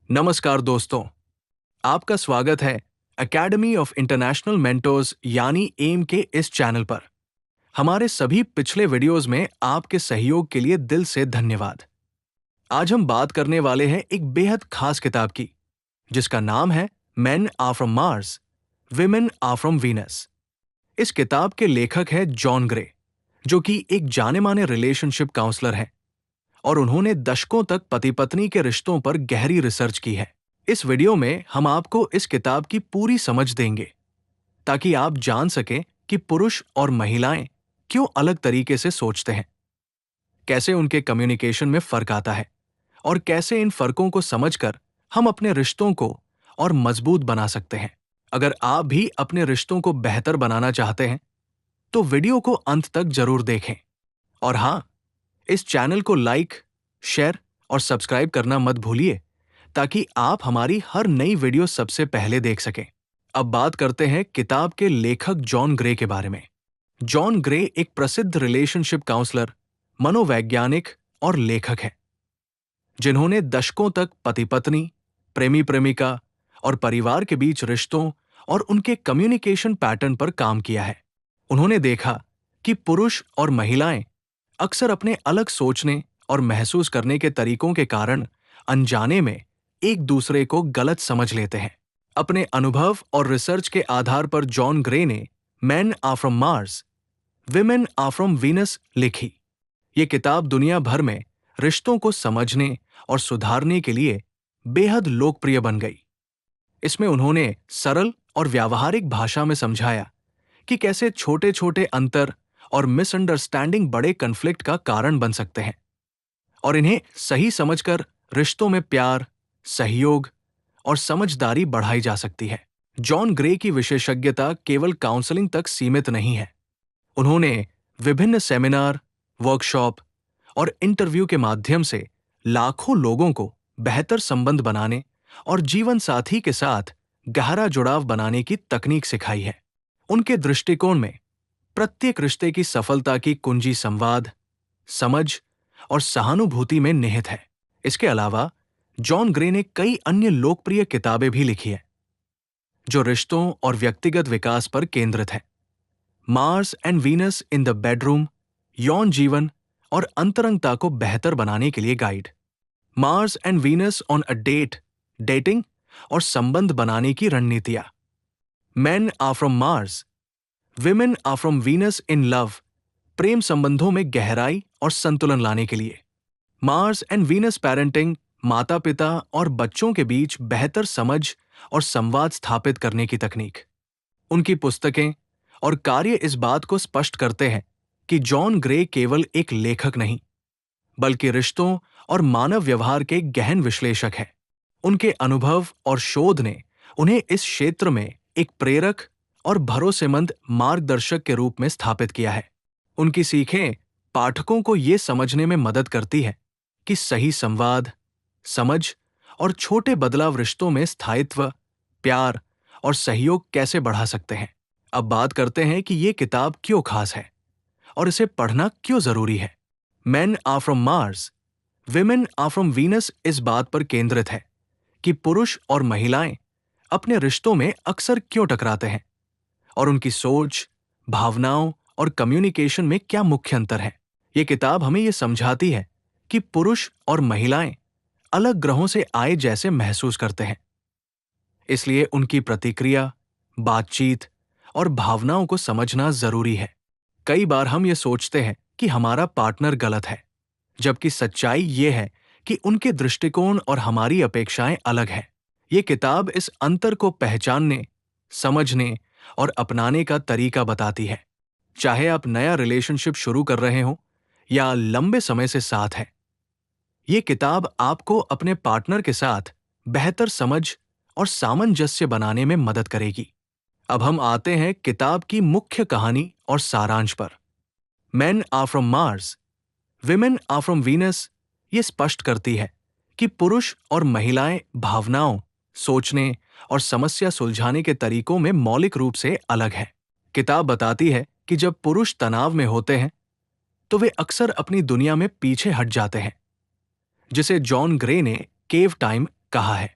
नमस्कार दोस्तों, आपका स्वागत है एकेडमी ऑफ इंटरनेशनल मेंटोर्स यानी एम के इस चैनल पर। हमारे सभी पिछले वीडियोस में आपके सहयोग के लिए दिल से धन्यवाद। आज हम बात करने वाले हैं एक बेहद खास किताब की, जिसका नाम है men are from Mars, women are from Venus. इस किताब के लेखक है जॉन ग्रे, जो कि एक जाने माने रिलेशनशिप काउंसलर हैं और उन्होंने दशकों तक पति पत्नी के रिश्तों पर गहरी रिसर्च की है। इस वीडियो में हम आपको इस किताब की पूरी समझ देंगे, ताकि आप जान सकें कि पुरुष और महिलाएं क्यों अलग तरीके से सोचते हैं, कैसे उनके कम्युनिकेशन में फर्क आता है और कैसे इन फर्कों को समझकर हम अपने रिश्तों को और मजबूत बना सकते हैं। अगर आप भी अपने रिश्तों को बेहतर बनाना चाहते हैं, तो वीडियो को अंत तक जरूर देखें। और हाँ, इस चैनल को लाइक, शेयर और सब्सक्राइब करना मत भूलिए, ताकि आप हमारी हर नई वीडियो सबसे पहले देख सकें। अब बात करते हैं किताब के लेखक जॉन ग्रे के बारे में। जॉन ग्रे एक प्रसिद्ध रिलेशनशिप काउंसलर, मनोवैज्ञानिक और लेखक हैं, जिन्होंने दशकों तक पति पत्नी, प्रेमी प्रेमिका और परिवार के बीच रिश्तों और उनके कम्युनिकेशन पैटर्न पर काम किया है। उन्होंने देखा कि पुरुष और महिलाएं अक्सर अपने अलग सोचने और महसूस करने के तरीकों के कारण अनजाने में एक दूसरे को गलत समझ लेते हैं। अपने अनुभव और रिसर्च के आधार पर जॉन ग्रे ने men are from Mars, women are from Venus लिखी। ये किताब दुनिया भर में रिश्तों को समझने और सुधारने के लिए बेहद लोकप्रिय बन गई। इसमें उन्होंने सरल और व्यावहारिक भाषा में समझाया कि कैसे छोटे छोटे अंतर और मिसअंडरस्टैंडिंग बड़े कन्फ्लिक्ट का कारण बन सकते हैं, और इन्हें सही समझकर रिश्तों में प्यार, सहयोग और समझदारी बढ़ाई जा सकती है। जॉन ग्रे की विशेषज्ञता केवल काउंसलिंग तक सीमित नहीं है। उन्होंने विभिन्न सेमिनार, वर्कशॉप और इंटरव्यू के माध्यम से लाखों लोगों को बेहतर संबंध बनाने और जीवन साथी के साथ गहरा जुड़ाव बनाने की तकनीक सिखाई है। उनके दृष्टिकोण में प्रत्येक रिश्ते की सफलता की कुंजी संवाद, समझ और सहानुभूति में निहित है। इसके अलावा जॉन ग्रे ने कई अन्य लोकप्रिय किताबें भी लिखी हैं, जो रिश्तों और व्यक्तिगत विकास पर केंद्रित हैं। Mars and Venus in the bedroom, यौन जीवन और अंतरंगता को बेहतर बनाने के लिए guide, Mars and Venus on a date, dating और संबंध बनाने की रणनीतियां, men are from Mars, women are from Venus in love, प्रेम संबंधों में गहराई और संतुलन लाने के लिए, मार्स एंड वीनस पेरेंटिंग, माता पिता और बच्चों के बीच बेहतर समझ और संवाद स्थापित करने की तकनीक। उनकी पुस्तकें और कार्य इस बात को स्पष्ट करते हैं कि जॉन ग्रे केवल एक लेखक नहीं, बल्कि रिश्तों और मानव व्यवहार के गहन विश्लेषक हैं। उनके अनुभव और शोध ने उन्हें इस क्षेत्र में एक प्रेरक और भरोसेमंद मार्गदर्शक के रूप में स्थापित किया है। उनकी सीखें पाठकों को ये समझने में मदद करती है कि सही संवाद, समझ और छोटे बदलाव रिश्तों में स्थायित्व, प्यार और सहयोग कैसे बढ़ा सकते हैं। अब बात करते हैं कि ये किताब क्यों खास है और इसे पढ़ना क्यों जरूरी है। Men are from Mars, women are from Venus इस बात पर केंद्रित है कि पुरुष और महिलाएं अपने रिश्तों में अक्सर क्यों टकराते हैं और उनकी सोच, भावनाओं और कम्युनिकेशन में क्या मुख्य अंतर है। ये किताब हमें ये समझाती है कि पुरुष और महिलाएं अलग ग्रहों से आए जैसे महसूस करते हैं, इसलिए उनकी प्रतिक्रिया, बातचीत और भावनाओं को समझना जरूरी है। कई बार हम ये सोचते हैं कि हमारा पार्टनर गलत है, जबकि सच्चाई ये है कि उनके दृष्टिकोण और हमारी अपेक्षाएं अलग हैं। ये किताब इस अंतर को पहचानने, समझने और अपनाने का तरीका बताती है। चाहे आप नया रिलेशनशिप शुरू कर रहे हो या लंबे समय से साथ हैं, ये किताब आपको अपने पार्टनर के साथ बेहतर समझ और सामंजस्य बनाने में मदद करेगी। अब हम आते हैं किताब की मुख्य कहानी और सारांश पर। Men are from Mars, women are from Venus ये स्पष्ट करती है कि पुरुष और महिलाएं भावनाओं, सोचने और समस्या सुलझाने के तरीकों में मौलिक रूप से अलग हैं। किताब बताती है कि जब पुरुष तनाव में होते हैं, तो वे अक्सर अपनी दुनिया में पीछे हट जाते हैं, जिसे जॉन ग्रे ने केव टाइम कहा है।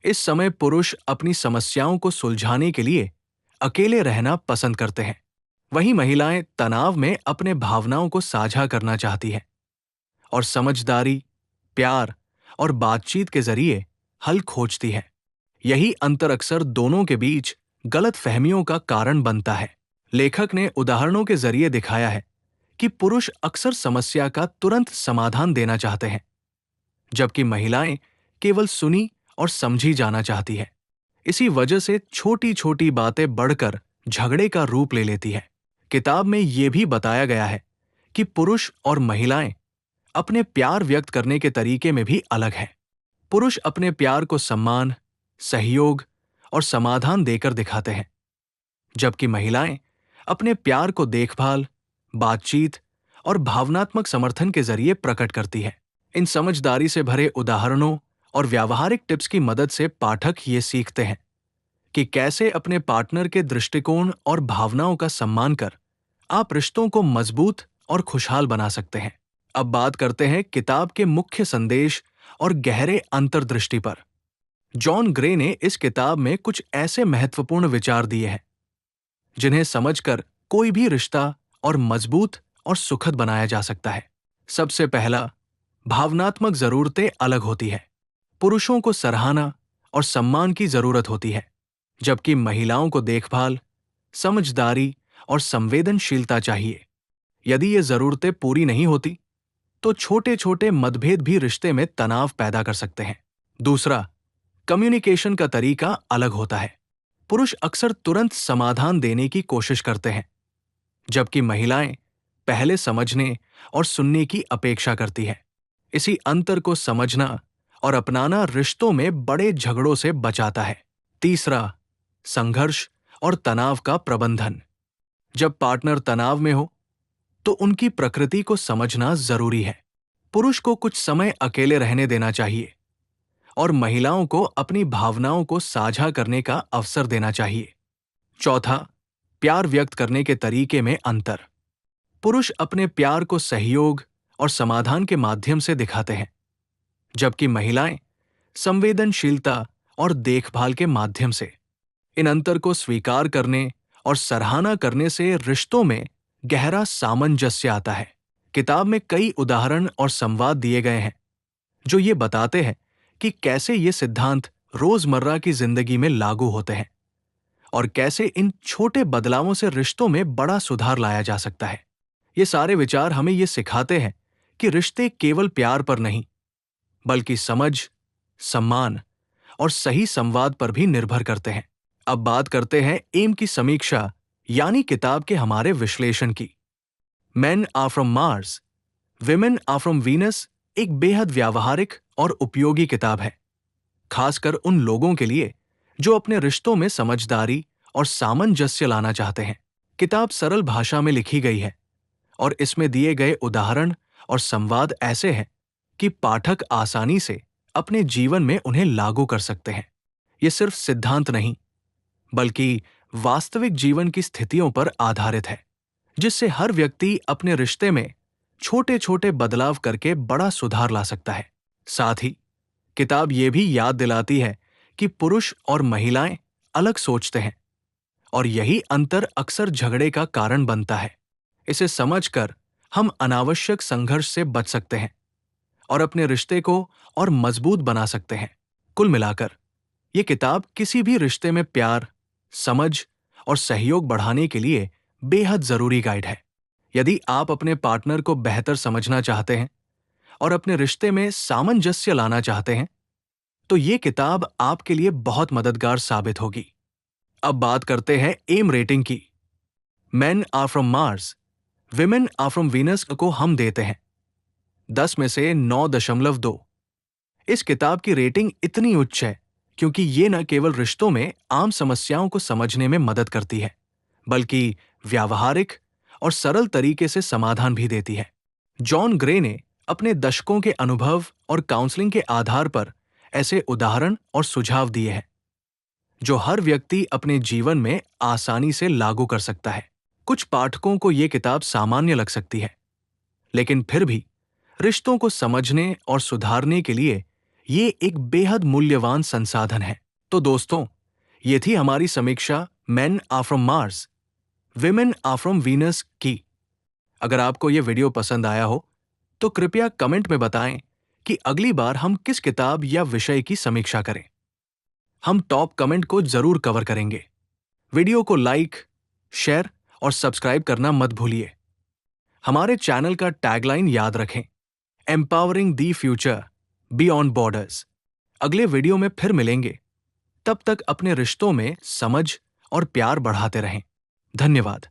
इस समय पुरुष अपनी समस्याओं को सुलझाने के लिए अकेले रहना पसंद करते हैं। वहीं महिलाएं तनाव में अपने भावनाओं को साझा करना चाहती हैं और समझदारी, प्यार और बातचीत के जरिए हल खोजती हैं। यही अंतर अक्सर दोनों के बीच गलत फहमियों का कारण बनता है। लेखक ने उदाहरणों के जरिए दिखाया है कि पुरुष अक्सर समस्या का तुरंत समाधान देना चाहते हैं, जबकि महिलाएं केवल सुनी और समझी जाना चाहती है। इसी वजह से छोटी छोटी बातें बढ़कर झगड़े का रूप ले लेती है। किताब में यह भी बताया गया है कि पुरुष और महिलाएं अपने प्यार व्यक्त करने के तरीके में भी अलग हैं। पुरुष अपने प्यार को सम्मान, सहयोग और समाधान देकर दिखाते हैं, जबकि महिलाएं अपने प्यार को देखभाल, बातचीत और भावनात्मक समर्थन के जरिए प्रकट करती है। इन समझदारी से भरे उदाहरणों और व्यावहारिक टिप्स की मदद से पाठक ये सीखते हैं कि कैसे अपने पार्टनर के दृष्टिकोण और भावनाओं का सम्मान कर आप रिश्तों को मजबूत और खुशहाल बना सकते हैं। अब बात करते हैं किताब के मुख्य संदेश और गहरे अंतर्दृष्टि पर। जॉन ग्रे ने इस किताब में कुछ ऐसे महत्वपूर्ण विचार दिए हैं जिन्हें समझकर कोई भी रिश्ता और मजबूत और सुखद बनाया जा सकता है। सबसे पहला, भावनात्मक जरूरतें अलग होती है। पुरुषों को सराहना और सम्मान की जरूरत होती है, जबकि महिलाओं को देखभाल, समझदारी और संवेदनशीलता चाहिए। यदि ये जरूरतें पूरी नहीं होती, तो छोटे छोटे मतभेद भी रिश्ते में तनाव पैदा कर सकते हैं। दूसरा, कम्युनिकेशन का तरीका अलग होता है। पुरुष अक्सर तुरंत समाधान देने की कोशिश करते हैं, जबकि महिलाएं पहले समझने और सुनने की अपेक्षा करती है। इसी अंतर को समझना और अपनाना रिश्तों में बड़े झगड़ों से बचाता है। तीसरा, संघर्ष और तनाव का प्रबंधन। जब पार्टनर तनाव में हो, तो उनकी प्रकृति को समझना जरूरी है। पुरुष को कुछ समय अकेले रहने देना चाहिए और महिलाओं को अपनी भावनाओं को साझा करने का अवसर देना चाहिए। चौथा, प्यार व्यक्त करने के तरीके में अंतर। पुरुष अपने प्यार को सहयोग और समाधान के माध्यम से दिखाते हैं, जबकि महिलाएं संवेदनशीलता और देखभाल के माध्यम से। इन अंतर को स्वीकार करने और सराहना करने से रिश्तों में गहरा सामंजस्य आता है। किताब में कई उदाहरण और संवाद दिए गए हैं जो ये बताते हैं कि कैसे ये सिद्धांत रोजमर्रा की जिंदगी में लागू होते हैं और कैसे इन छोटे बदलावों से रिश्तों में बड़ा सुधार लाया जा सकता है। ये सारे विचार हमें ये सिखाते हैं कि रिश्ते केवल प्यार पर नहीं, बल्कि समझ, सम्मान और सही संवाद पर भी निर्भर करते हैं। अब बात करते हैं एम की समीक्षा यानी किताब के हमारे विश्लेषण की। Men are from Mars, women are from Venus एक बेहद व्यावहारिक और उपयोगी किताब है, खासकर उन लोगों के लिए जो अपने रिश्तों में समझदारी और सामंजस्य लाना चाहते हैं। किताब सरल भाषा में लिखी गई है और इसमें दिए गए उदाहरण और संवाद ऐसे हैं कि पाठक आसानी से अपने जीवन में उन्हें लागू कर सकते हैं। ये सिर्फ सिद्धांत नहीं, बल्कि वास्तविक जीवन की स्थितियों पर आधारित है, जिससे हर व्यक्ति अपने रिश्ते में छोटे छोटे बदलाव करके बड़ा सुधार ला सकता है। साथ ही किताब ये भी याद दिलाती है कि पुरुष और महिलाएं अलग सोचते हैं और यही अंतर अक्सर झगड़े का कारण बनता है। इसे समझकर हम अनावश्यक संघर्ष से बच सकते हैं और अपने रिश्ते को और मजबूत बना सकते हैं। कुल मिलाकर ये किताब किसी भी रिश्ते में प्यार, समझ और सहयोग बढ़ाने के लिए बेहद जरूरी गाइड है। यदि आप अपने पार्टनर को बेहतर समझना चाहते हैं और अपने रिश्ते में सामंजस्य लाना चाहते हैं, तो ये किताब आपके लिए बहुत मददगार साबित होगी। अब बात करते हैं एम रेटिंग की। Men are from Mars, women are from Venus को हम देते हैं 10 में से 9.2। इस किताब की रेटिंग इतनी उच्च है क्योंकि ये न केवल रिश्तों में आम समस्याओं को समझने में मदद करती है, बल्कि व्यावहारिक और सरल तरीके से समाधान भी देती है। जॉन ग्रे ने अपने दशकों के अनुभव और काउंसलिंग के आधार पर ऐसे उदाहरण और सुझाव दिए हैं जो हर व्यक्ति अपने जीवन में आसानी से लागू कर सकता है। कुछ पाठकों को ये किताब सामान्य लग सकती है, लेकिन फिर भी रिश्तों को समझने और सुधारने के लिए ये एक बेहद मूल्यवान संसाधन है। तो दोस्तों, ये थी हमारी समीक्षा men are from Mars, women are from Venus की। अगर आपको ये वीडियो पसंद आया हो तो कृपया कमेंट में बताएं कि अगली बार हम किस किताब या विषय की समीक्षा करें। हम टॉप कमेंट को जरूर कवर करेंगे। वीडियो को लाइक, शेयर और सब्सक्राइब करना मत भूलिए। हमारे चैनल का टैगलाइन याद रखें, empowering the future beyond borders. अगले वीडियो में फिर मिलेंगे। तब तक अपने रिश्तों में समझ और प्यार बढ़ाते रहें। धन्यवाद।